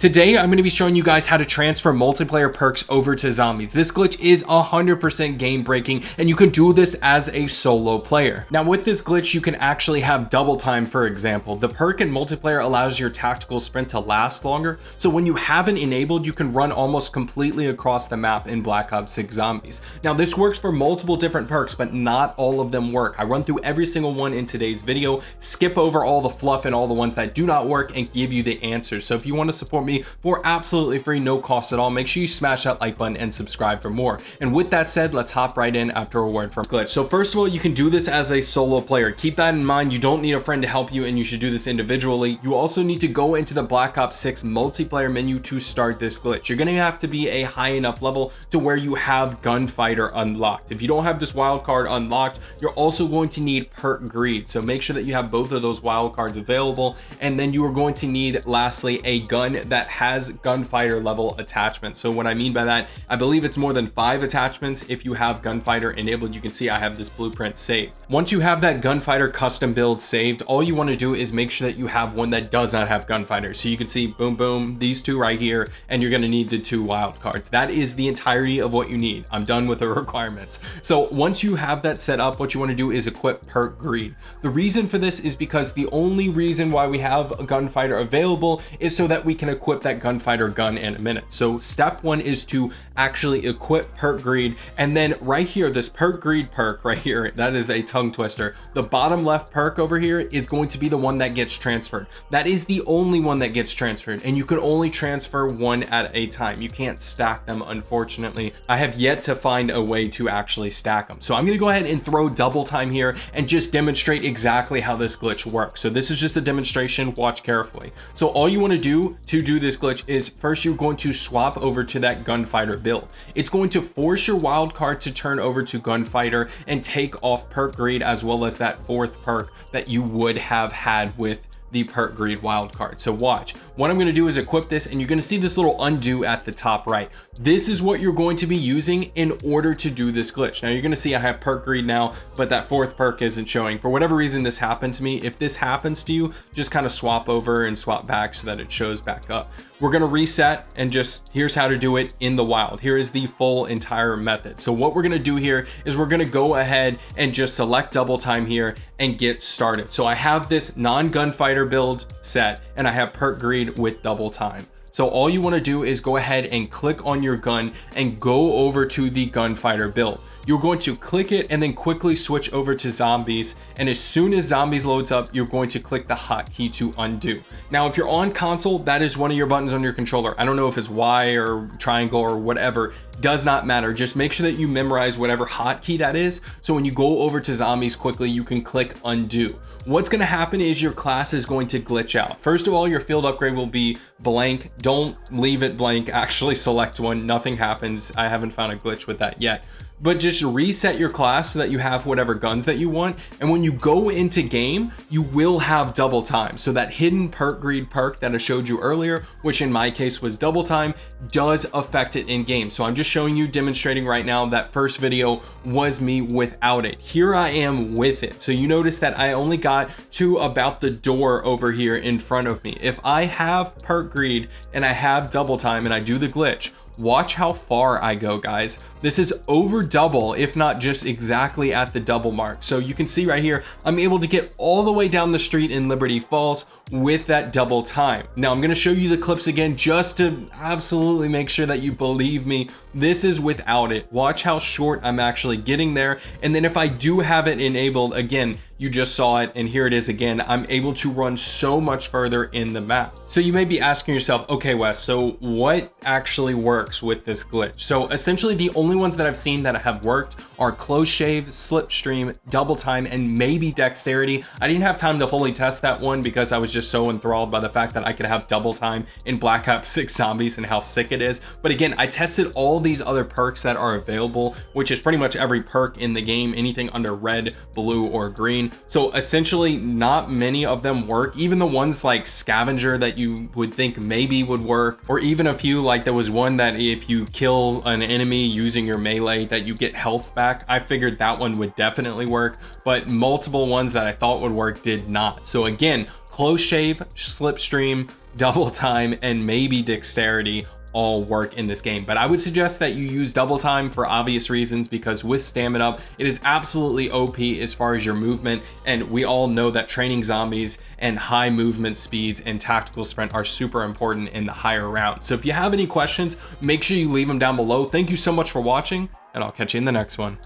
Today, I'm going to be showing you guys how to transfer multiplayer perks over to zombies. This glitch is 100% game breaking, and you can do this as a solo player. Now, with this glitch, you can actually have double time, for example. The perk in multiplayer allows your tactical sprint to last longer, so when you have it enabled, you can run almost completely across the map in Black Ops 6 Zombies. Now, this works for multiple different perks, but not all of them work. I run through every single one in today's video, skip over all the fluff and all the ones that do not work, and give you the answers. So if you want to support me for absolutely free, no cost at all, make sure you smash that like button and subscribe for more. And with that said, let's hop right in after a word from glitch. So first of all, you can do this as a solo player. Keep that in mind. You don't need a friend to help you, and you should do this individually. You also need to go into the Black Ops 6 multiplayer menu to start this glitch. You're going to have to be a high enough level to where you have Gunfighter unlocked. If you don't have this wild card unlocked, you're also going to need Perk Greed. So make sure that you have both of those wild cards available, and then you are going to need lastly a gun that has Gunfighter level attachments. So what I mean by that, I believe it's more than 5 attachments. If you have Gunfighter enabled, you can see I have this blueprint saved. Once you have that Gunfighter custom build saved, all you want to do is make sure that you have one that does not have Gunfighter. So you can see boom boom, these two right here, and you're going to need the 2 wild cards. That is the entirety of what you need. I'm done with the requirements. So once you have that set up, what you want to do is equip Perk Greed. The reason for this is because the only reason why we have a Gunfighter available is so that we can equip that Gunfighter gun in a minute. So step 1 is to actually equip Perk Greed, and then right here, this Perk Greed perk right here, that is a tongue twister. The bottom left perk over here is going to be the one that gets transferred. That is the only one that gets transferred, and you can only transfer one at a time. You can't stack them, unfortunately. I have yet to find a way to actually stack them. So I'm going to go ahead and throw double time here and just demonstrate exactly how this glitch works. So this is just a demonstration, watch carefully. So all you want to do this glitch is first you're going to swap over to that Gunfighter build. It's going to force your wild card to turn over to Gunfighter and take off Perk Greed, as well as that 4th perk that you would have had with the Perk Greed wildcard. So watch. What I'm going to do is equip this, and you're going to see this little undo at the top right. This is what you're going to be using in order to do this glitch. Now you're going to see I have Perk Greed now, but that 4th perk isn't showing. For whatever reason this happened to me. If this happens to you, just kind of swap over and swap back so that it shows back up. We're going to reset, and just here's how to do it in the wild. Here is the full entire method. So what we're going to do here is we're going to go ahead and just select double time here and get started. So I have this non-Gunfighter build set, and I have Perk Greed with double time. So all you want to do is go ahead and click on your gun and go over to the Gunfighter build. You're going to click it and then quickly switch over to zombies, and as soon as zombies loads up, you're going to click the hotkey to undo. Now if you're on console, that is one of your buttons on your controller. I don't know if it's Y or triangle or whatever, does not matter. Just make sure that you memorize whatever hotkey that is, so when you go over to zombies quickly, you can click undo. What's going to happen is your class is going to glitch out. First of all, your field upgrade will be blank. Don't leave it blank, actually select one. Nothing happens. I haven't found a glitch with that yet. But just reset your class so that you have whatever guns that you want, and when you go into game, you will have double time. So that hidden Perk Greed perk that I showed you earlier, which in my case was double time, does affect it in game. So I'm just showing you, demonstrating right now. That first video was me without it. Here I am with it. So you notice that I only got to about the door over here in front of me. If I have Perk Greed and I have double time and I do the glitch, watch how far I go, guys. This is over double, if not just exactly at the double mark. So you can see right here, I'm able to get all the way down the street in Liberty Falls with that double time. Now I'm going to show you the clips again just to absolutely make sure that you believe me. This is without it. Watch how short I'm actually getting there. And then if I do have it enabled, again, you just saw it, and here it is again. I'm able to run so much further in the map. So you may be asking yourself, okay, Wes, so what actually works with this glitch? So essentially the only ones that I've seen that have worked are Close Shave, Slipstream, Double Time, and maybe Dexterity. I didn't have time to fully test that one because I was just so enthralled by the fact that I could have double time in Black Ops 6 Zombies and how sick it is. But again, I tested all these other perks that are available, which is pretty much every perk in the game, anything under red, blue, or green. So essentially not many of them work. Even the ones like Scavenger that you would think maybe would work, or even a few, like there was one that if you kill an enemy using your melee that you get health back. I figured that one would definitely work, but multiple ones that I thought would work did not. So again, Close Shave, Slipstream, double time, and maybe dexterity all work in this game. But I would suggest that you use double time for obvious reasons, because with stamina up, it is absolutely OP as far as your movement. And we all know that training zombies and high movement speeds and tactical sprint are super important in the higher rounds. So if you have any questions, make sure you leave them down below. Thank you so much for watching, and I'll catch you in the next one.